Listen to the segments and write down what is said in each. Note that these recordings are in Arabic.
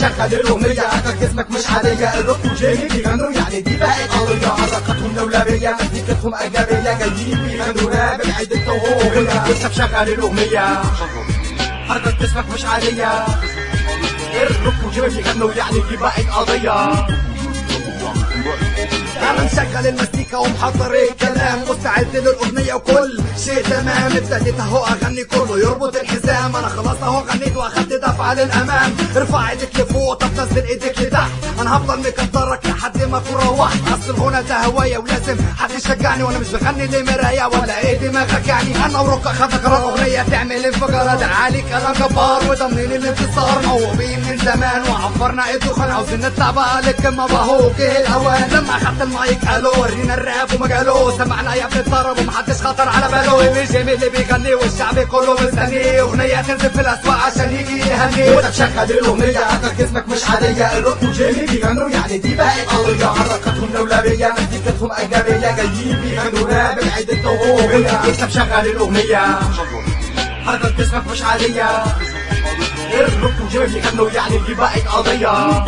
مشغل الاغنيه عكك جسمك مش عاديه، الروك وجيمي بيغنوا يعني دي بقت قضيه، حركاتهم لولبيه مزيكتهم اجنبيه، جايين بيغنوا راب بعيد التوهيه. وانت مشغل الاغنيه حركة جسمك مش عادية، الروك وجيمي بيغنوا يعني دي بقت قضية. انا مشغل المزيكا ومحضر الكلام، مستعد للاغنيه وكل شيء تمام. ابتديت اهو اغني كله يربط الحزام، انا خلاص اهو غنيت واخدت دفعه للامام. ارفع ايدك لفوق طب نزل ايدك لتحت، انا هفضل مكترك لحد ما اكون روحت. اصل الغنى ده هوايه ولازم حد يشجعني، وانا مش بغني لمرايه ولا ايه دماغك يعني. انا وروك اخدنا قرار اغنيه تعمل انفجار، ده عالي كلام جبار وضامنين الانتصار. موهوبين من زمان وعبرنا الدخان، عاوزين نطلع بقى للقمه بهو جه الاوان. لما اخدت المايك قالوا ورينا الراب ومجاله، سمعنا يا ابن الطرب ومحدش خطر على باله. اللي جيمي اللي بيغني والشعب كله مستني اغنيه تنزل في الاسواق عشان يجي يهني. وانت مشغل الاغنيه عكك جسمك مش عاديه، الروك وجيمي بيغنوا يعني دي بقت قضيه، حركاتهم لولبيه مزيكتهم اجنبيه، جايين بيغنوا راب بعيد التوهيه. انت مشغل الاغنيه حركة جسمك مش عاديه، الروك وجيمي بيغنوا يعني دي بقت قضيه.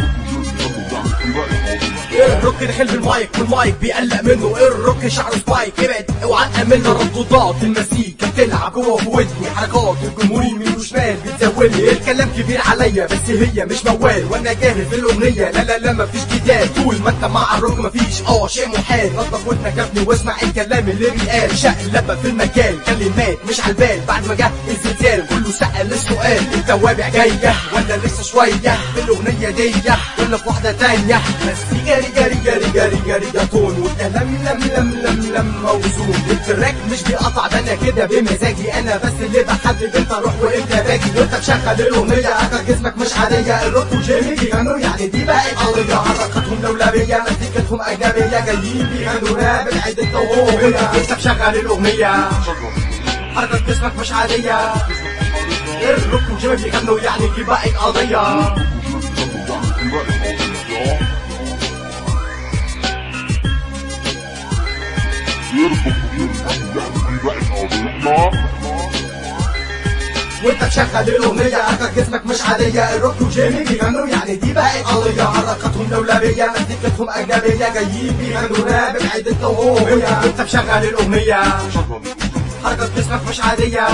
الروك داخل بالمايك والمايك بيقلق منه، الروك شعره سبايك ابعد اوعى تأمنه. ردودات المزيكا بتلعب جوه في ودني، حركات الجمهور يمين وشمال بتزولني. الكلام كبير عليا بس هي مش موال، وانا جاهز في الاغنيه لا لا لا مفيش جدال. طول ما انت مع الروك مفيش شيء محال، نظف ودنك يا ابني واسمع الكلام اللي بيقال. شقلبه في المكان كلمات مش على البال، بعد ما جه الزلزال كله سأل السؤال. التوابع جايه ولا لسه شويه في الاغنيه دي ولا في واحده تانيه؟ بس جري جري جري جري جري ده طول والكلام لم لم لم لم موزون. التراك مش بيقطع ده انا كده بمزاجي، انا بس اللي بحدد انت روح وامتى باجي. وانت مشغل الاغنيه عكك جسمك مش عاديه، الروك وجيمي بيغنوا يعني دي بقت قضيه، حركاتهم لولبيه مزيكتهم اجنبيه، جايين بيغنوا راب بعيد التوهيه. انت مشغل الاغنيه حركة جسمك مش عاديه، الروك وجيمي بيغنوا يعني دي بقت قضيه. وانت مشغل الاغنيه عكك جسمك مش عاديه، الروك وجيمي بيغنوا يعني دي بقت قضيه، حركاتهم لولبيه مزيكتهم اجنبيه، جايين بيغنوا راب بعيد التوهيه. وانت مشغل الاغنيه حركه جسمك مش عاديه،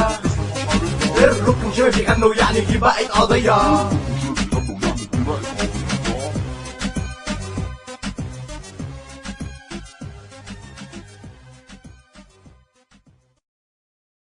الروك وجيمي بيغنوا يعني دي بقت قضيه.